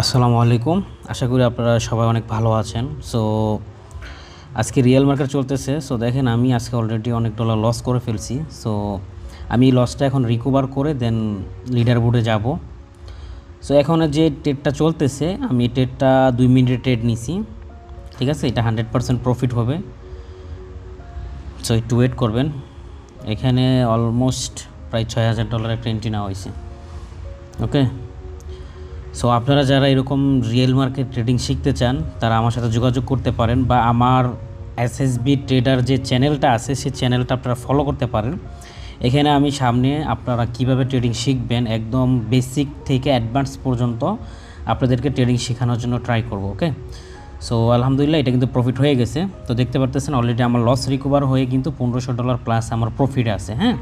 আসসালামু আলাইকুম। আশা করি আপনারা সবাই অনেক ভালো আছেন। সো আজকে রিয়েল মার্কেট চলতেছে। সো দেখেন আমি আজকে অলরেডি অনেক ডলার লস করে ফেলছি। সো আমি এই লসটা এখন রিকভার করে দেন লিডার বোর্ডে যাব। সো এখন যে ট্রেডটা চলতেছে আমি ট্রেডটা 2 মিনিটের ট্রেড নিছি, ঠিক আছে। এটা 100% প্রফিট হবে। সো একটু ওয়েট করবেন। এখানে অলমোস্ট প্রায় $6,000 একটা এন্ট্রি নেওয়া হয়েছে। ওকে, সো আপনারা যারা এরকম রিয়েল মার্কেট ট্রেডিং শিখতে চান তারা আমার সাথে যোগাযোগ করতে পারেন, বা আমার এসএসবি ট্রেডার যে চ্যানেলটা আছে সেই চ্যানেলটা আপনারা ফলো করতে পারেন। এখানে আমি সামনে আপনারা কিভাবে ট্রেডিং শিখবেন একদম বেসিক থেকে অ্যাডভান্স পর্যন্ত আপনাদেরকে ট্রেডিং শেখানোর জন্য ট্রাই করব। ওকে, সো আলহামদুলিল্লাহ এটা কিন্তু প্রফিট হয়ে গেছে। তো দেখতে পারতেছেন অলরেডি আমার লস রিকভার হয়ে কিন্তু $1500 প্লাস আমার প্রফিট আছে। হ্যাঁ,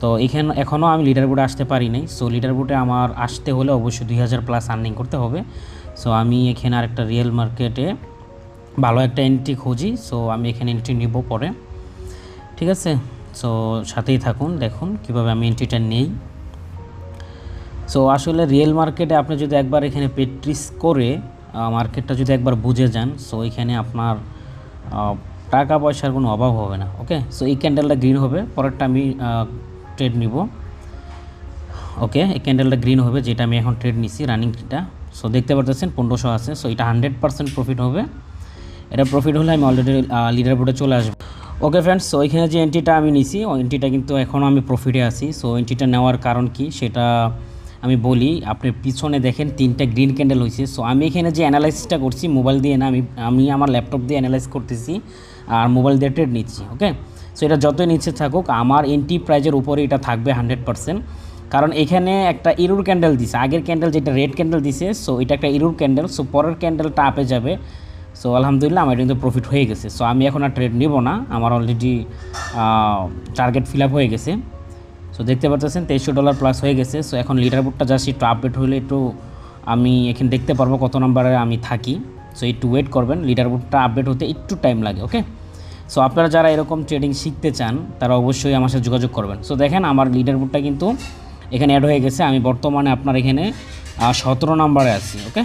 তো এখানে এখনও আমি লিডার বোর্ডে আসতে পারি নাই। সো লিডার বোর্ডে আমার আসতে হলে অবশ্যই 2000 প্লাস আর্নিং করতে হবে। সো আমি এখানে আরেকটা রিয়েল মার্কেটে ভালো একটা এন্ট্রি খুঁজি। সো আমি এখানে এন্ট্রি নিব পরে, ঠিক আছে। সো সাথেই থাকুন, দেখুন কিভাবে আমি এন্ট্রিটা নেই। সো আসলে রিয়েল মার্কেটে আপনি যদি একবার এখানে প্র্যাকটিস করে মার্কেটটা যদি একবার বুঝে যান, সো এখানে আপনার টাকা পয়সার কোনো অভাব হবে না। ওকে, সো এই ক্যান্ডেলটা গ্রিন হবে, পরেরটা আমি ট্রেড নিব। ওকে, এই ক্যান্ডেলটা গ্রিন হবে যেটা আমি এখন ট্রেড নিছি রানিংটা। সো দেখতে পারতেছেন 1500 আছে। সো এটা 100% প্রফিট হবে। এটা প্রফিট হলে আমি অলরেডি লিডার বোর্ডে চলে আসবো। ওকে ফ্রেন্ডস, সো এখানে যে এন্ট্রিটা আমি নিছি ওই এন্ট্রিটা কিন্তু এখনও আমি প্রফিটে আছি। সো এন্ট্রিটা নেওয়ার কারণ কি সেটা আমি বলি। আপনি পিছনে দেখেন 3টা গ্রিন ক্যান্ডেল হয়েছে। সো আমি এখানে যে অ্যানালাইসিসটা করছি মোবাইল দিয়ে না, আমি আমার ল্যাপটপ দিয়ে অ্যানালাইজ করতেছি আর মোবাইল দিয়ে ট্রেড নিচ্ছি। ওকে, সো এটা যতই নিচে থাকুক আমার এন্ট্রি প্রাইজের উপরে এটা থাকবে 100%। কারণ এখানে একটা ইরুর ক্যান্ডেল দিছে, আগের ক্যান্ডেল যেটা রেড ক্যান্ডেল দিছে, সো এটা একটা ইরুর ক্যান্ডেল। সো পরের ক্যান্ডেলটা আপে যাবে। সো আলহামদুলিল্লাহ আমার কিন্তু প্রফিট হয়ে গেছে। সো আমি এখন আর ট্রেড নিব না, আমার অলরেডি টার্গেট ফিল আপ হয়ে গেছে। সো দেখতে পাচ্ছেন $2300 প্লাস হয়ে গেছে। সো এখন লিডার বোর্ডটা জাস্ট একটু আপডেট হলে একটু আমি এখানে দেখতে পারবো কত নাম্বারে আমি থাকি। সো একটু ওয়েট করবেন, লিডার বোর্ডটা আপডেট হতে একটু টাইম লাগে। ওকে, সো আপনারা যারা এরকম ট্রেডিং শিখতে চান তারা অবশ্যই আমার সাথে যোগাযোগ করবেন। সো দেখেন আমার লিডার বোর্ডটা কিন্তু এখানে অ্যাড হয়ে গেছে। আমি বর্তমানে আপনার এখানে 17 নাম্বারে আছি। ওকে।